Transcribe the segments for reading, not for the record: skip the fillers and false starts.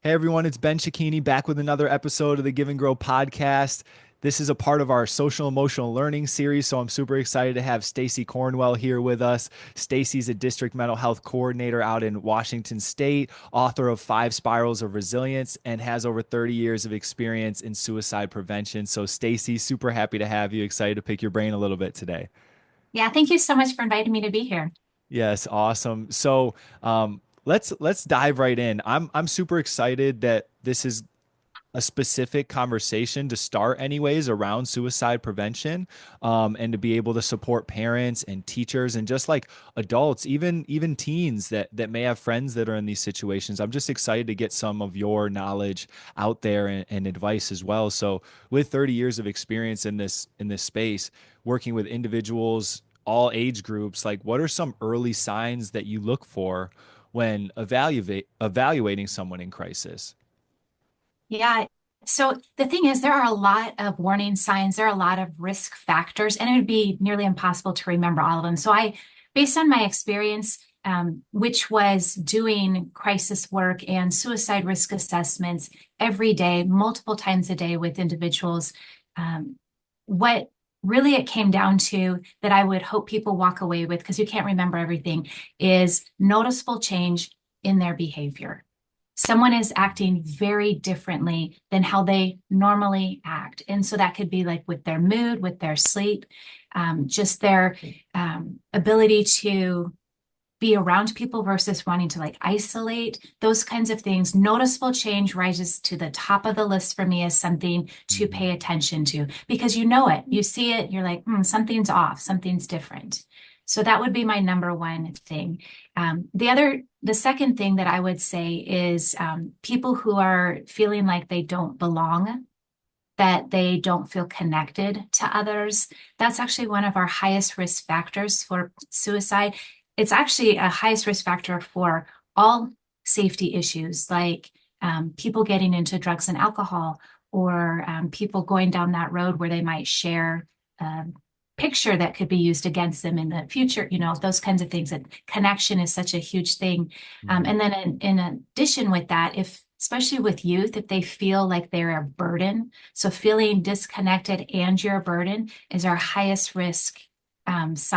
Hey everyone, it's Ben Cecchini back with another episode of the Give and Grow podcast. This is a part of our social emotional learning series, so I'm super excited to have Staci Cornwell here with us. Staci's a district mental health coordinator out in Washington State, author of 5 Spirals of Resilience, and has over 30 years of experience in suicide prevention. So Staci, super happy to have you. Excited to pick your brain a little bit today. Yeah, thank you so much for inviting me to be here. Yes, awesome. So let's dive right in. I'm super excited that this is a specific conversation to start anyways around suicide prevention, and to be able to support parents and teachers and just like adults, even teens that may have friends that are in these situations. I'm just excited to get some of your knowledge out there and advice as well. So with 30 years of experience in this space, working with individuals all age groups, like what are some early signs that you look for when evaluating someone in crisis? Yeah. So the thing is, there are a lot of warning signs, there are a lot of risk factors, and it would be nearly impossible to remember all of them. Based on my experience, which was doing crisis work and suicide risk assessments every day, multiple times a day with individuals, what really it came down to that I would hope people walk away with, because you can't remember everything, is noticeable change in their behavior. Someone is acting very differently than how they normally act. And so that could be like with their mood, with their sleep, just their ability to be around people versus wanting to like isolate, those kinds of things. Noticeable change rises to the top of the list for me as something to Mhm. pay attention to because you know it, you see it, you're like, something's off, something's different. So that would be my number one thing. The second thing that I would say is people who are feeling like they don't belong, that they don't feel connected to others. That's actually one of our highest risk factors for suicide. It's actually a highest risk factor for all safety issues, like people getting into drugs and alcohol, or people going down that road where they might share a picture that could be used against them in the future, those kinds of things. And connection is such a huge thing. Mhm. And then in addition with that, if especially with youth, if they feel like they're a burden, so feeling disconnected and you're a burden is our highest risk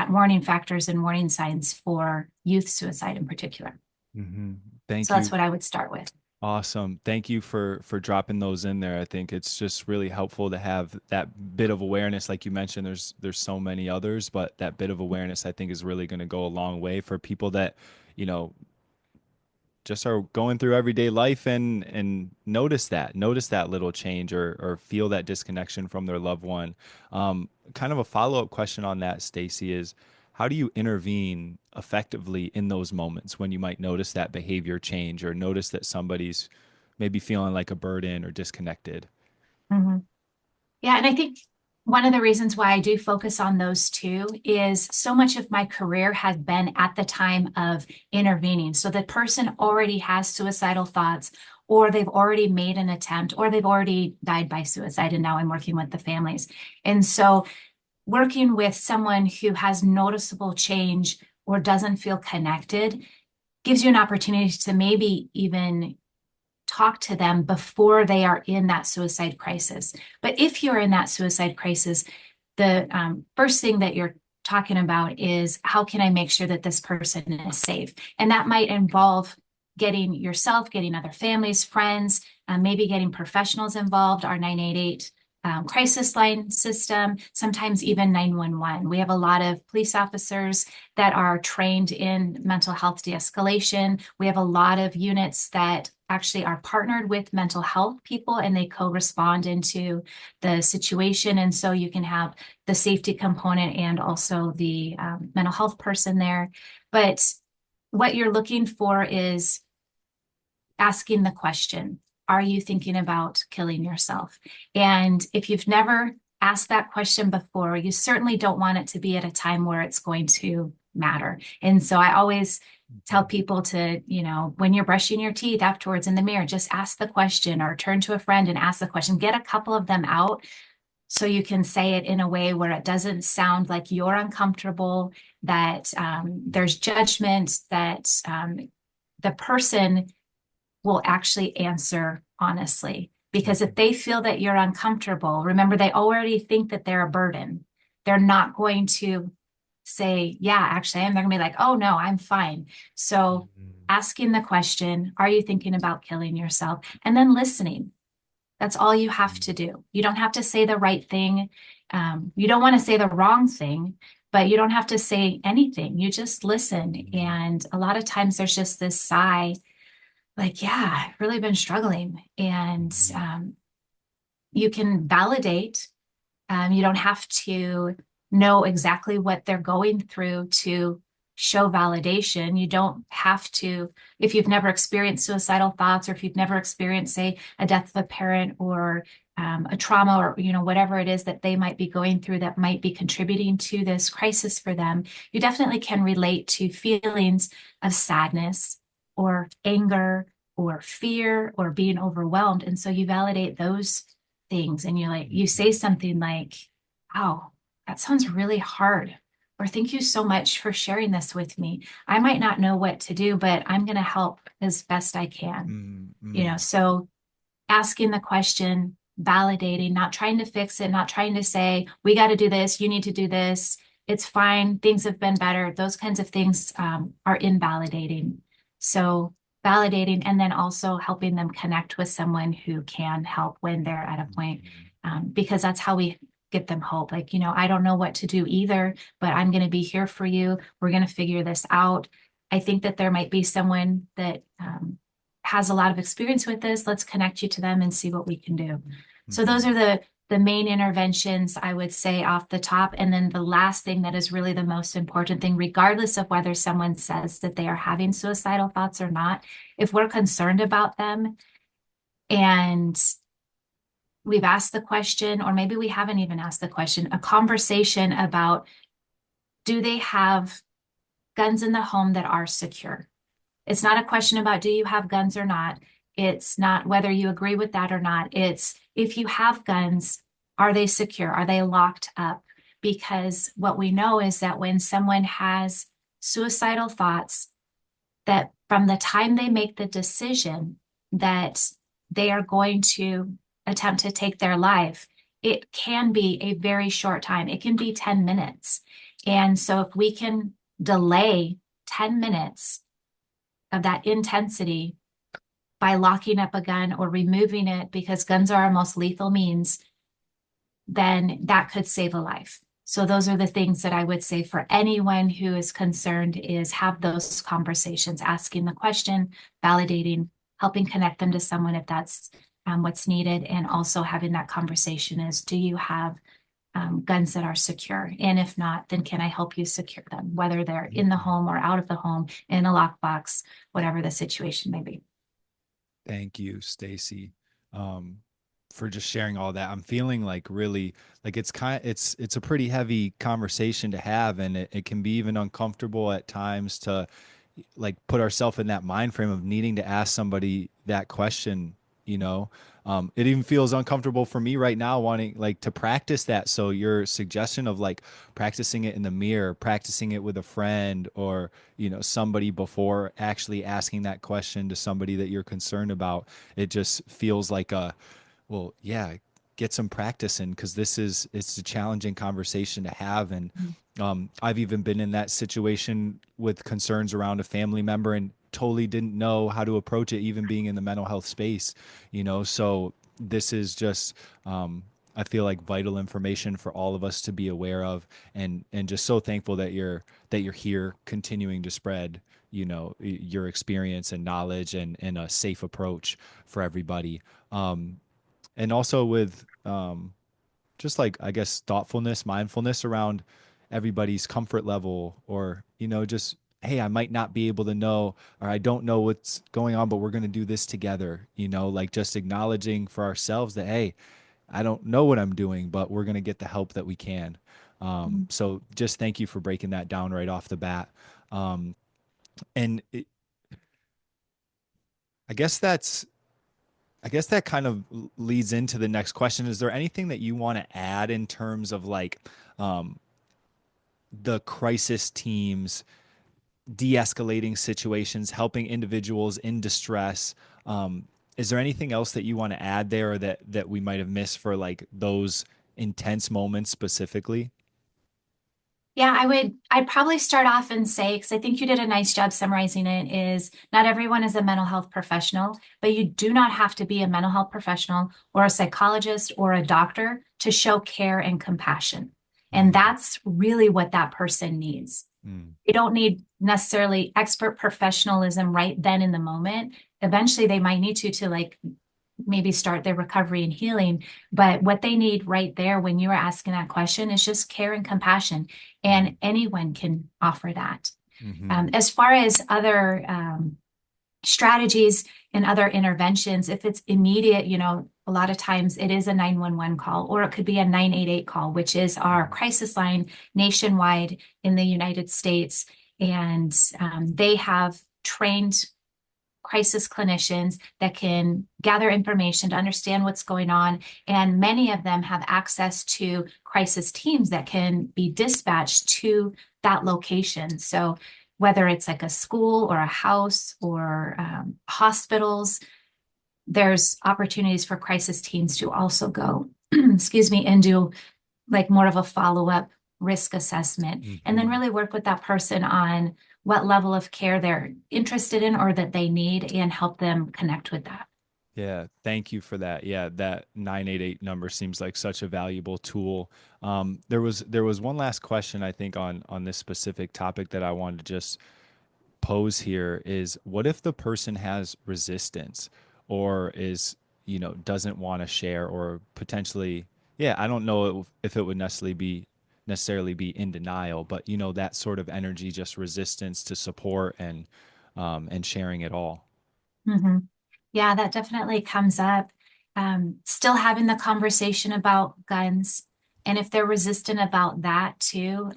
warning factors and warning signs for youth suicide in particular. Mhm. So Thank that's you. what I would start with. Awesome. Thank you for dropping those in there. I think it's just really helpful to have that bit of awareness. Like you mentioned, there's so many others, but that bit of awareness I think is really going to go a long way for people that, you know, just are going through everyday life and notice that little change or feel that disconnection from their loved one. Kind of a follow-up question on that, Staci, is how do you intervene effectively in those moments when you might notice that behavior change or notice that somebody's maybe feeling like a burden or disconnected? Mhm. Yeah, and I think one of the reasons why I do focus on those two is so much of my career has been at the time of intervening. So the person already has suicidal thoughts, or they've already made an attempt, or they've already died by suicide, and now I'm working with the families. And so working with someone who has noticeable change or doesn't feel connected gives you an opportunity to maybe even talk to them before they are in that suicide crisis. But if you're in that suicide crisis, the first thing that you're talking about is how can I make sure that this person is safe? And that might involve getting yourself, getting other families, friends, maybe getting professionals involved, our 988 crisis line system, sometimes even 911. We have a lot of police officers that are trained in mental health de-escalation. We have a lot of units that actually are partnered with mental health people and they co-respond into the situation. And so you can have the safety component and also the mental health person there. But what you're looking for is asking the question, are you thinking about killing yourself? And if you've never asked that question before, you certainly don't want it to be at a time where it's going to matter. And so I always tell people to, when you're brushing your teeth afterwards in the mirror, just ask the question or turn to a friend and ask the question. Get a couple of them out so you can say it in a way where it doesn't sound like you're uncomfortable, that there's judgment, that the person will actually answer honestly. Because if they feel that you're uncomfortable, remember, they already think that they're a burden. They're not going to say, yeah, actually, I am. They're going to be like, oh, no, I'm fine. So Mhm. asking the question, are you thinking about killing yourself? And then listening. That's all you have to do. You don't have to say the right thing. You don't want to say the wrong thing, but you don't have to say anything. You just listen. Mhm. And a lot of times there's just this sigh, like, yeah, I've really been struggling. And Mhm. you can validate. You don't have to know exactly what they're going through to show validation. You don't have to, if you've never experienced suicidal thoughts, or if you've never experienced, say, a death of a parent, or a trauma, or whatever it is that they might be going through that might be contributing to this crisis for them. You definitely can relate to feelings of sadness or anger or fear or being overwhelmed. And so you validate those things, and you say Mhm. something like, wow, that sounds really hard. Or thank you so much for sharing this with me. I might not know what to do, but I'm going to help as best I can. Mhm. Mhm. So asking the question, validating, not trying to fix it, not trying to say, we got to do this, you need to do this, it's fine, things have been better. Those kinds of things are invalidating. So validating, and then also helping them connect with someone who can help when they're at a point, Mhm. because that's how we get them hope. Like, I don't know what to do either, but I'm going to be here for you. We're going to figure this out. I think that there might be someone that has a lot of experience with this. Let's connect you to them and see what we can do. So those Mhm. are the main interventions I would say off the top. And then the last thing that is really the most important thing, regardless of whether someone says that they are having suicidal thoughts or not, if we're concerned about them and we've asked the question, or maybe we haven't even asked the question, a conversation about, do they have guns in the home that are secure? It's not a question about, do you have guns or not? It's not whether you agree with that or not. It's, if you have guns, are they secure? Are they locked up? Because what we know is that when someone has suicidal thoughts, that from the time they make the decision that they are going to attempt to take their life, it can be a very short time. It can be 10 minutes. And so if we can delay 10 minutes of that intensity by locking up a gun or removing it, because guns are our most lethal means, then that could save a life. So those are the things that I would say for anyone who is concerned, is have those conversations, asking the question, validating, helping connect them to someone if that's what's needed, and also having that conversation is, do you have guns that are secure? And if not, then can I help you secure them, whether they're in the Mhm. home or out of the home, in a lockbox, whatever the situation may be. Thank you, Stacy, um, for just sharing all that. I'm feeling like really like it's a pretty heavy conversation to have, and it can be even uncomfortable at times to like put ourselves in that mind frame of needing to ask somebody that question, you know. It even feels uncomfortable for me right now wanting like to practice that. So your suggestion of like practicing it in the mirror, practicing it with a friend or, somebody before actually asking that question to somebody that you're concerned about, it just feels like well, yeah, get some practice in because it's a challenging conversation to have. And I've even been in that situation with concerns around a family member and totally didn't know how to approach it, even being in the mental health space. So this is just, I feel like vital information for all of us to be aware of, and just so thankful that you're here continuing to spread, your experience and knowledge and a safe approach for everybody. And also with just like I guess thoughtfulness, mindfulness around everybody's comfort level, or just hey, I might not be able to know, or I don't know what's going on, but we're going to do this together. Like just acknowledging for ourselves that hey, I don't know what I'm doing, but we're going to get the help that we can. Mhm. So just thank you for breaking that down right off the bat. And I guess that's I guess that kind of leads into the next question. Is there anything that you want to add in terms of like um, the crisis teams de-escalating situations, helping individuals in distress, Is there anything else that you want to add there, or that we might have missed for like those intense moments specifically? Yeah, I'd probably start off and say, because I think you did a nice job summarizing it, is not everyone is a mental health professional, but you do not have to be a mental health professional or a psychologist or a doctor to show care and compassion. And Mm, that's really what that person needs. mm, You don't need necessarily expert professionalism right then in the moment. Eventually they might need to like maybe start their recovery and healing. But what they need right there when you are asking that question is just care and compassion. mm, And anyone can offer that. mm-hmm. As far as other strategies and other interventions, if it's immediate, a lot of times it is a 911 call, or it could be a 988 call, which is our Mm, crisis line nationwide in the United States. And they have trained crisis clinicians that can gather information to understand what's going on. And many of them have access to crisis teams that can be dispatched to that location. So whether it's like a school or a house or hospitals, there's opportunities for crisis teams to also go, excuse me, and do like more of a follow-up risk assessment, and then mm-hmm. really work with that person on what level of care they're interested in or that they need and help them connect with that. Yeah, thank you for that. Yeah, that 988 number seems like such a valuable tool. There was one last question I think on this specific topic that I wanted to just pose here is what if the person has resistance or is, doesn't want to share or potentially, yeah, I don't know if it would necessarily be in denial, but that sort of energy, just resistance to support and sharing it all. Mhm. Yeah, that definitely comes up. Still having the conversation about guns. And if they're resistant about that too,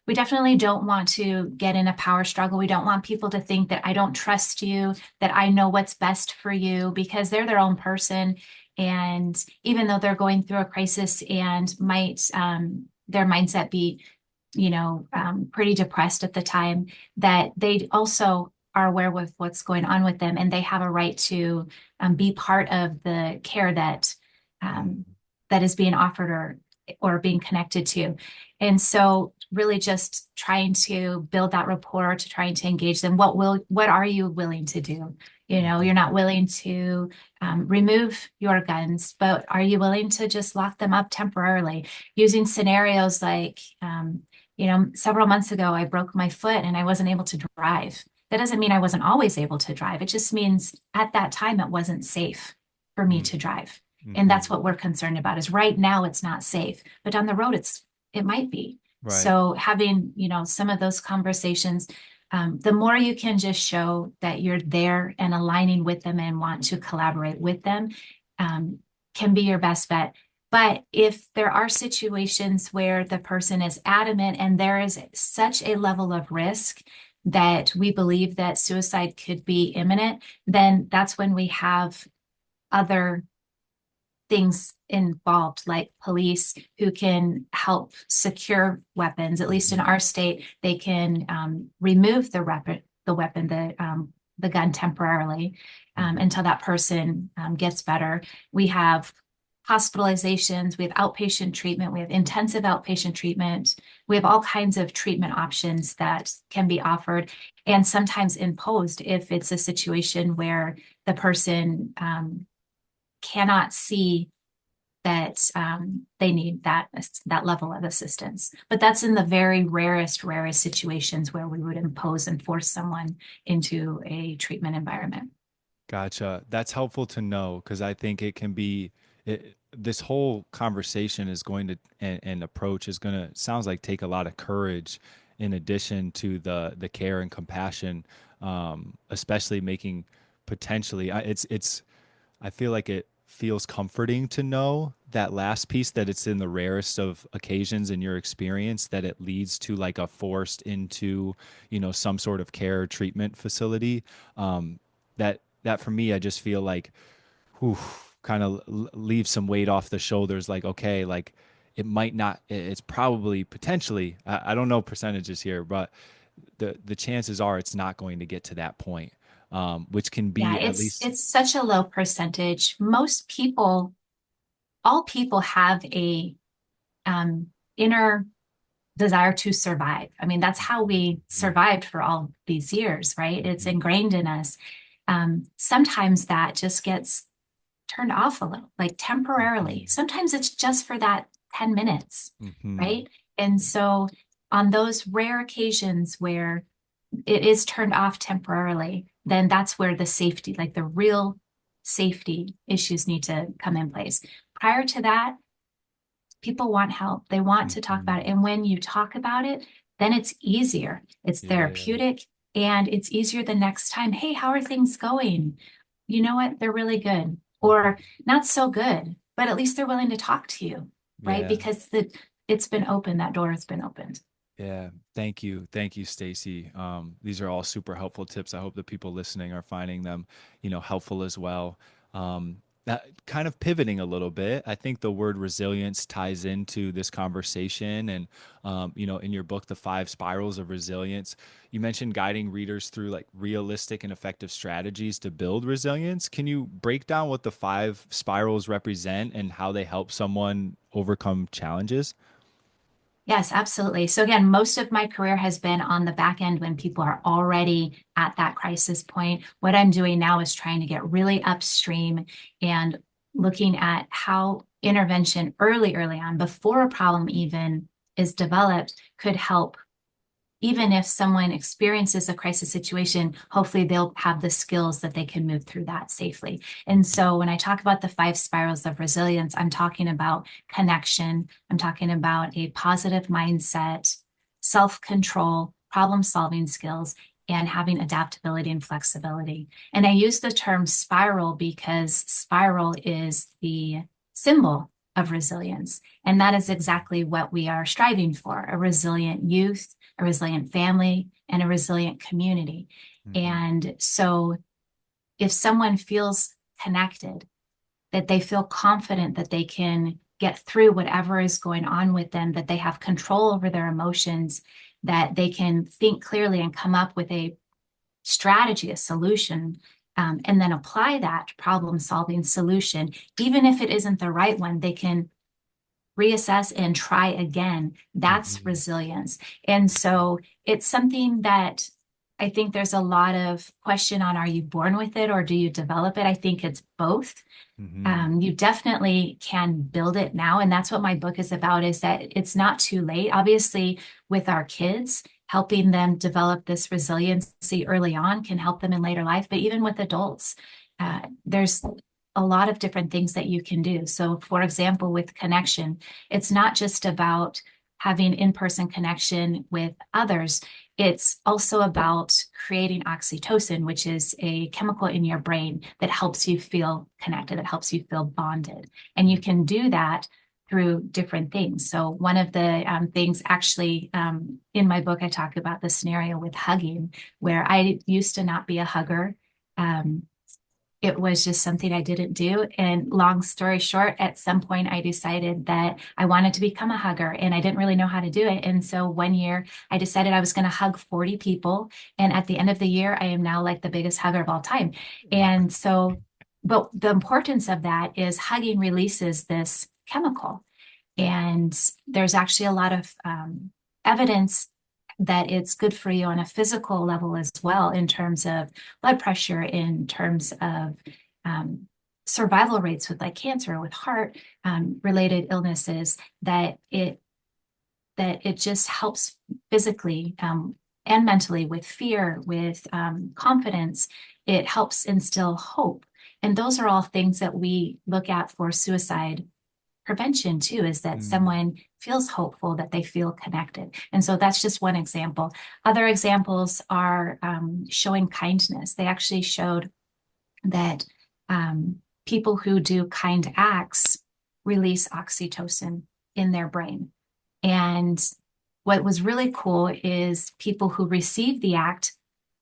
we definitely don't want to get in a power struggle. We don't want people to think that I don't trust you, that I know what's best for you, because they're their own person. And even though they're going through a crisis and might their mindset be, pretty depressed at the time, that they also are aware with what's going on with them, and they have a right to be part of the care that um, Mm, that is being offered or being connected to. And so really just trying to build that rapport, to trying to engage them. What are you willing to do? You're mhm, not willing to remove your guns, but are you willing to just lock them up temporarily using scenarios like several months ago I broke my foot and I wasn't able to drive. That doesn't mean I wasn't always able to drive. It just means at that time it wasn't safe for me mm, to drive. And that's mhm. what we're concerned about is right now it's not safe, but down the road it might be. Right. So having, some of those conversations, the more you can just show that you're there and aligning with them and want to collaborate with them, um, can be your best bet. But if there are situations where the person is adamant and there is such a level of risk that we believe that suicide could be imminent, then that's when we have other things involved, like police who can help secure weapons. At least in Mhm, our state, they can remove the gun temporarily mhm, until that person gets better. We have hospitalizations, we have outpatient treatment, we have intensive outpatient treatment, we have all kinds of treatment options that can be offered and sometimes imposed if it's a situation where the person cannot see that they need that level of assistance. But that's in the very rarest situations where we would impose and force someone into a treatment environment. Gotcha. That's helpful to know because I think it can be this whole conversation is going to and approach is going to sounds like take a lot of courage in addition to the care and compassion, especially making potentially it's I feel like it feels comforting to know that last piece that it's in the rarest of occasions in your experience that it leads to like a forced into, some sort of care or treatment facility. That for me, I just feel like, whew, kind of leaves some weight off the shoulders. Like, okay, like it might not, it's probably potentially, I don't know percentages here, but the chances are it's not going to get to that point. which can Yeah, be at least. it's such a low percentage. Most people, all people have a inner desire to survive. I mean, that's how we Mhm. survived for all these years, right? It's Mhm. ingrained in us. Sometimes that just gets turned off a little, like temporarily. Mhm. Sometimes it's just for that 10 minutes, Mhm. right? And so on those rare occasions where it is turned off temporarily, then that's where the safety, like the real safety issues need to come in place. Prior to that, people want help. They want to talk about it. Mhm. And when you talk about it, then it's easier. It's Yeah. therapeutic and it's easier the next time. Hey, how are things going? You know what? They're really good. Or Mhm. not so good, but at least they're willing to talk to you, right? Yeah. Because it's been open, that door has been opened. Yeah, thank you. Thank you, Stacy. These are all super helpful tips. I hope the people listening are finding them, helpful as well. That kind of pivoting a little bit, I think the word resilience ties into this conversation. And, in your book, The Five Spirals of Resilience, you mentioned guiding readers through like realistic and effective strategies to build resilience. Can you break down what the five spirals represent and how they help someone overcome challenges? Yes, absolutely. So again, most of my career has been on the back end when people are already at that crisis point. What I'm doing now is trying to get really upstream and looking at how intervention early on, before a problem even is developed, could help. Even if someone experiences a crisis situation, hopefully they'll have the skills that they can move through that safely. And so when I talk about the five spirals of resilience, I'm talking about connection, I'm talking about a positive mindset, self control, problem solving skills, and having adaptability and flexibility. And I use the term spiral because spiral is the symbol of resilience. And that is exactly what we are striving for, a resilient youth, a resilient family, and a resilient community. Mhm. And so if someone feels connected, that they feel confident that they can get through whatever is going on with them, that they have control over their emotions, that they can think clearly and come up with a strategy, a solution, and then apply that problem solving solution. Even if it isn't the right one, they can reassess and try again. That's Mhm. resilience. And so it's something that I think there's a lot of question on, are you born with it or do you develop it? I think it's both. Mhm. You definitely can build it now. And that's what my book is about, is that it's not too late. Obviously, with our kids, helping them develop this resiliency early on can help them in later life. But even with adults, there's a lot of different things that you can do. So, for example, with connection, it's not just about having in-person connection with others. It's also about creating oxytocin, which is a chemical in your brain that helps you feel connected, that helps you feel bonded. And you can do that through different things. So, one of the things actually in my book, I talk about the scenario with hugging, where I used to not be a hugger. Um, it was just something I didn't do. And long story short, at some point, I decided that I wanted to become a hugger and I didn't really know how to do it. And so one year, I decided I was going to hug 40 people. And at the end of the year, I am now like the biggest hugger of all time. Wow. And so, but the importance of that is hugging releases this chemical. And there's actually a lot of evidence that it's good for you on a physical level as well, in terms of blood pressure, in terms of um, survival rates with like cancer, with heart related illnesses, that it just helps physically and mentally with fear, with confidence. It helps instill hope. And those are all things that we look at for suicide prevention too, is that Mm. someone feels hopeful, that they feel connected. And so that's just one example. Other examples are showing kindness. They actually showed that people who do kind acts release oxytocin in their brain. And what was really cool is people who receive the act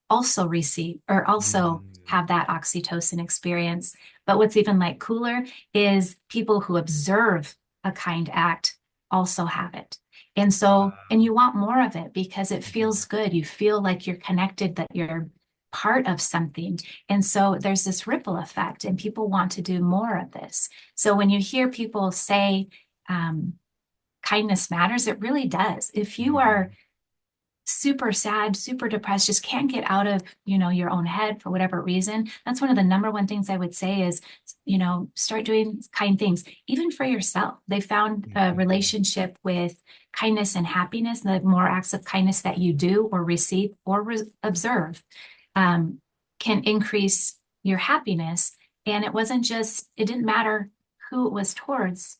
also receive or also Mm. have that oxytocin experience. But what's even like cooler is people who observe a kind act also have it. And so, and Wow. you want more of it because it Mhm. feels good. You feel like you're connected, that you're part of something. And so there's this ripple effect, and people want to do more of this. So when you hear people say, um, kindness matters, it really does. If you are Mhm. super sad, super depressed, just can't get out of, your own head for whatever reason, that's one of the number one things I would say is, start doing kind things, even for yourself. They found a Mhm. relationship with kindness and happiness. The more acts of kindness that you do or receive or observe, um, can increase your happiness. And it didn't matter who it was towards,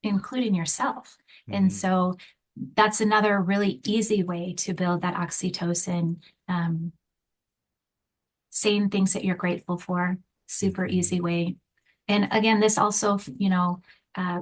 including yourself. And Mhm. so that's another really easy way to build that oxytocin. Um, Saying things that you're grateful for, super Mhm. easy way. And again, this also, uh,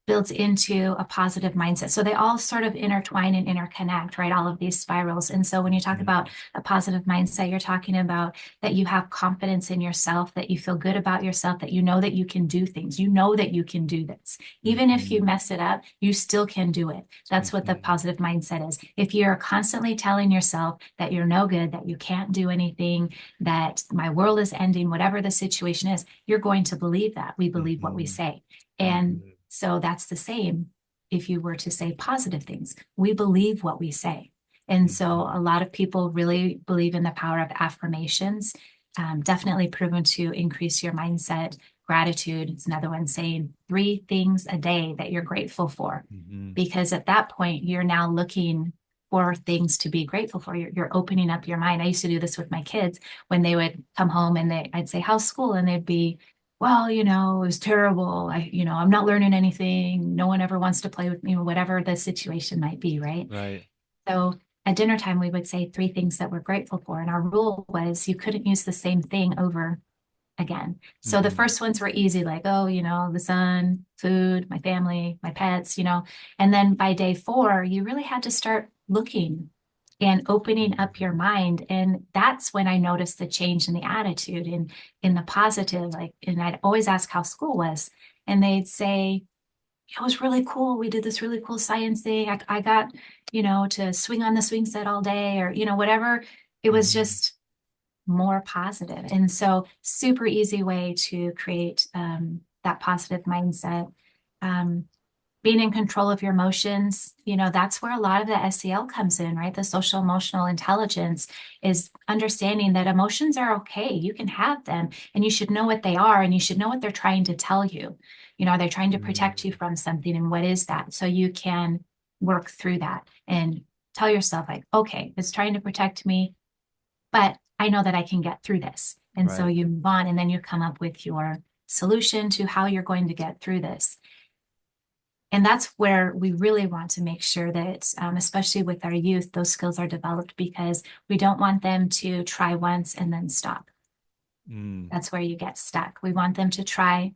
builds into a positive mindset. So they all sort of intertwine and interconnect, right? All of these spirals. And so when you talk Mhm. about a positive mindset, you're talking about that you have confidence in yourself, that you feel good about yourself, that you know that you can do things. You know that you can do this. Even if you Mhm. mess it up, you still can do it. That's what the Mhm. positive mindset is. If you're constantly telling yourself that you're no good, that you can't do anything, that my world is ending, whatever the situation is, you're going to believe that. We believe what we Mhm. say. And Mhm. so that's the same if you were to say positive things. We believe what we say. And so Mhm. a lot of people really believe in the power of affirmations, definitely proven to increase your mindset. Gratitude is another one, saying 3 things a day that you're grateful for. Mhm. Because at that point, you're now looking for things to be grateful for. You're opening up your mind. I used to do this with my kids when they would come home and I'd say, how's school? And they'd be, well, it was terrible. I'm not learning anything. No one ever wants to play with me, whatever the situation might be, right? Right. So at dinner time, we would say 3 things that we're grateful for. And our rule was you couldn't use the same thing over again. So the Mhm. first ones were easy, like, oh, the sun, food, my family, my pets, And then by day 4, you really had to start looking and opening up your Mhm. mind. And that's when I noticed the change in the attitude and in the positive. Like, and I'd always ask how school was. And they'd say, it was really cool. We did this really cool science thing. I got, to swing on the swing set all day or, whatever. It was Mhm. just more positive. And so, super easy way to create that positive mindset. Um, Being in control of your emotions, that's where a lot of the SEL comes in, right? The social emotional intelligence is understanding that emotions are okay. You can have them and you should know what they are and you should know what they're trying to tell you. Are they trying to protect you Mhm. from something? And what is that? So you can work through that and tell yourself, like, okay, it's trying to protect me, but I know that I can get through this. And so Right. you move on and then you come up with your solution to how you're going to get through this. And that's where we really want to make sure that, especially with our youth, those skills are developed because we don't want them to try once and then stop. Mm. That's where you get stuck. We want them to try.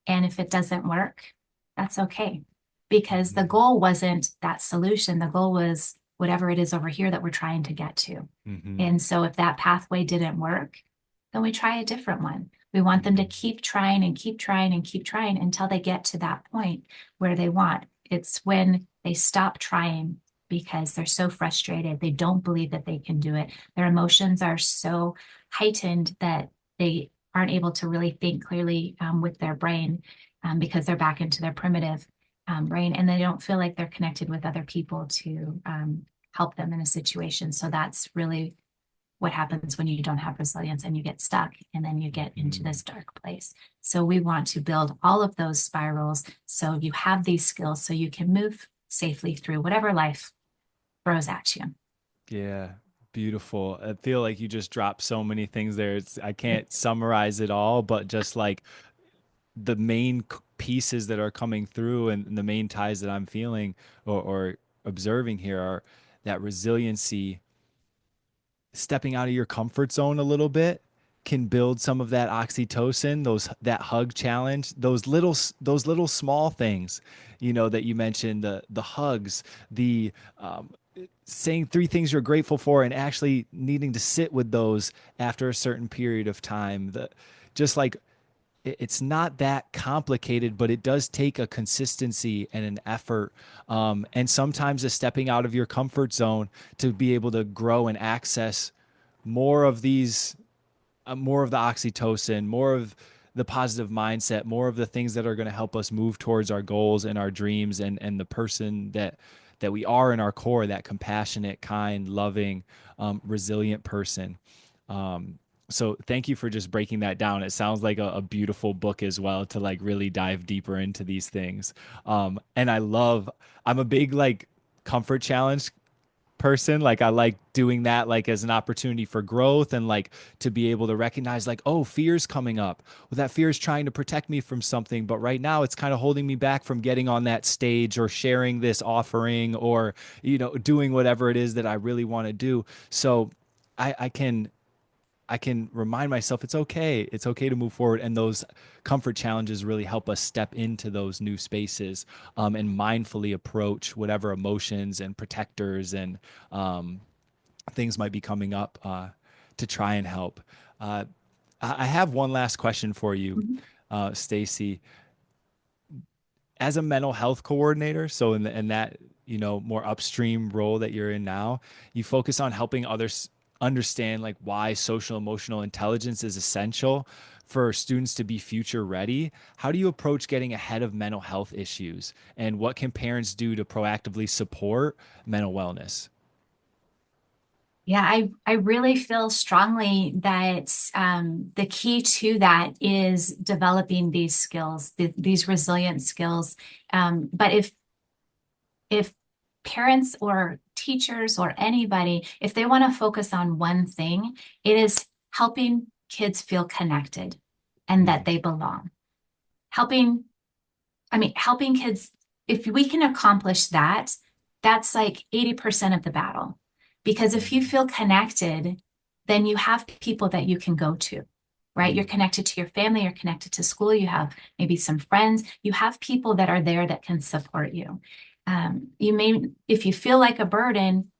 And if it doesn't work, that's okay. Because the Mhm. goal wasn't that solution. The goal was whatever it is over here that we're trying to get to. Mhm. And so if that pathway didn't work, then we try a different one. We want them to Mhm. keep trying and keep trying and keep trying until they get to that point where they want. It's when they stop trying because they're so frustrated. They don't believe that they can do it. Their emotions are so heightened that they aren't able to really think clearly with their brain because they're back into their primitive brain and they don't feel like they're connected with other people to help them in a situation. So that's really what happens when you don't have resilience and you get stuck and then you get into Mhm. this dark place. So we want to build all of those spirals so you have these skills so you can move safely through whatever life throws at you. Yeah. Beautiful. I feel like you just dropped so many things there. I can't summarize it all, but just like the main pieces that are coming through and the main ties that I'm feeling or observing here are that resiliency, stepping out of your comfort zone a little bit can build some of that oxytocin, that hug challenge, those little small things, that you mentioned, the hugs, the saying 3 things you're grateful for and actually needing to sit with those after a certain period of time. Just like it's not that complicated, but it does take a consistency and an effort, and sometimes a stepping out of your comfort zone to be able to grow and access more of these. more of the oxytocin, more of the positive mindset, more of the things that are going to help us move towards our goals and our dreams, and the person that we are in our core, that compassionate, kind, loving, resilient person. So thank you for just breaking that down. It sounds like a beautiful book as well to like really dive deeper into these things. And I'm a big like comfort challenge person. Like I like doing that like as an opportunity for growth, and like to be able to recognize like, oh, fear's coming up. Well, that fear is trying to protect me from something, but right now it's kind of holding me back from getting on that stage or sharing this offering, or, doing whatever it is that I really want to do. So I can remind myself it's okay. It's okay to move forward. And those comfort challenges really help us step into those new spaces, and mindfully approach whatever emotions and protectors and things might be coming up, to try and help. Uh, I have one last question for you, Mhm. Staci. As a mental health coordinator, so in that, more upstream role that you're in now, you focus on helping others understand like why social emotional intelligence is essential for students to be future ready. How do you approach getting ahead of mental health issues, and what can parents do to proactively support mental wellness? Yeah, I really feel strongly that the key to that is developing these skills, these resilient skills. But if parents or teachers or anybody, if they want to focus on one thing, it is helping kids feel connected and that Mm, they belong. Helping, helping kids, if we can accomplish that, that's like 80% of the battle. Because if you mm, feel connected, then you have people that you can go to, right? You're mm, connected to your family, you're connected to school, you have maybe some friends, you have people that are there that can support you. You may, if you feel like a burden,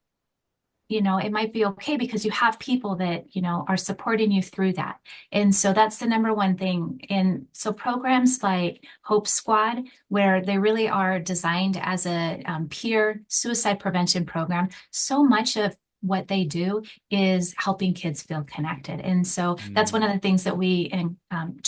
it might be okay because you have people that, are supporting you through that. And so that's the number one thing. And so programs like Hope Squad, where they really are designed as a peer suicide prevention program, so much of what they do is helping kids feel connected. And so that's one mm, of the things that we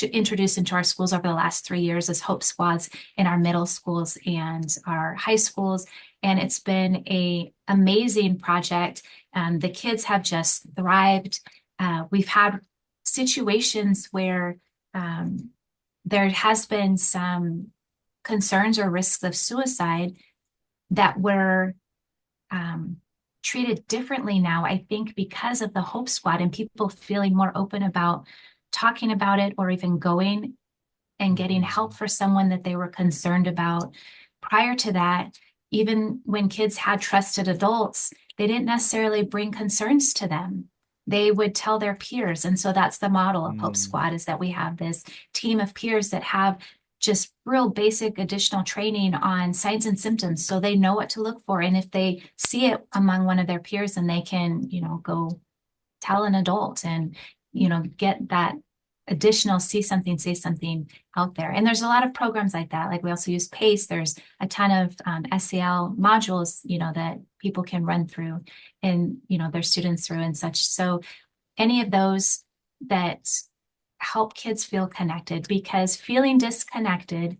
introduced into our schools over the last 3 years is Hope Squads in our middle schools and our high schools. And it's been a amazing project. The kids have just thrived. We've had situations where um, there has been some concerns or risks of suicide that were um, treated differently now, I think, because of the Hope Squad and people feeling more open about talking about it or even going and getting help mhm, for someone that they were concerned about. Prior to that, even when kids had trusted adults, they didn't necessarily bring concerns to them. They would tell their peers. And so that's the model of Hope mm, Squad is that we have this team of peers that have just real basic additional training on signs and symptoms so they know what to look for. And if they see it among one of their peers, then they can, go tell an adult and get that additional see something say something out there. And there's a lot of programs like that. Like we also use pace. There's a ton of SEL modules that people can run through and their students through and such. So any of those that help kids feel connected, because feeling disconnected,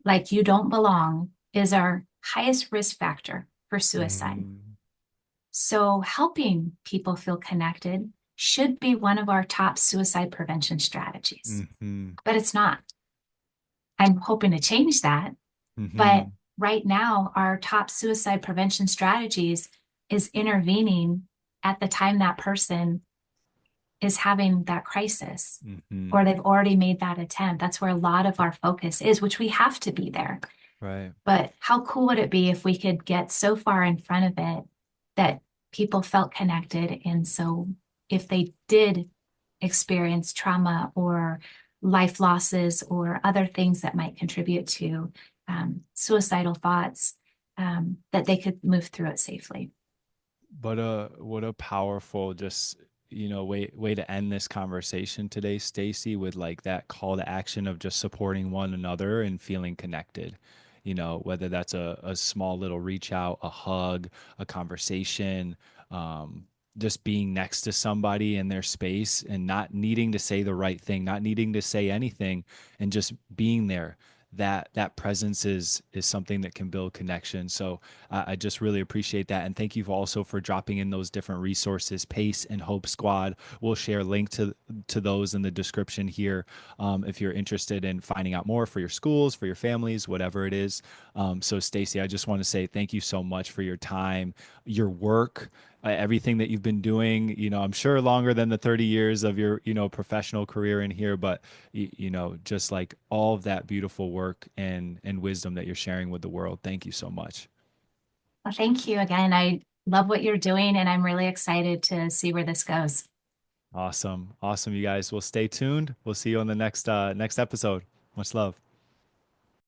like you don't belong, is our highest risk factor for suicide. mm, So helping people feel connected should be one of our top suicide prevention strategies, mhm, but it's not. I'm hoping to change that. But mhm, right now, our top suicide prevention strategies is intervening at the time that person is having that crisis mhm. or they've already made that attempt. That's where a lot of our focus is, which we have to be there. Right. But how cool would it be if we could get so far in front of it that people felt connected? And so if they did experience trauma or life losses or other things that might contribute to suicidal thoughts, that they could move through it safely. But what a powerful just, way to end this conversation today, Stacy, with like that call to action of just supporting one another and feeling connected. Whether that's a small little reach out, a hug, a conversation, um, just being next to somebody in their space and not needing to say the right thing, not needing to say anything, and just being there. That presence is something that can build connection. So I just really appreciate that, and thank you also for dropping in those different resources. Pace and Hope Squad. We'll share a link to those in the description here, if you're interested in finding out more for your schools, for your families, whatever it is. So Staci, I just want to say thank you so much for your time, your work, everything that you've been doing. I'm sure longer than the 30 years of your, professional career in here, but just like all of that beautiful work and wisdom that you're sharing with the world. Thank you so much. Well, thank you again. I love what you're doing, and I'm really excited to see where this goes. Awesome. Awesome, you guys. Well, stay tuned. We'll see you on the next episode. Much love.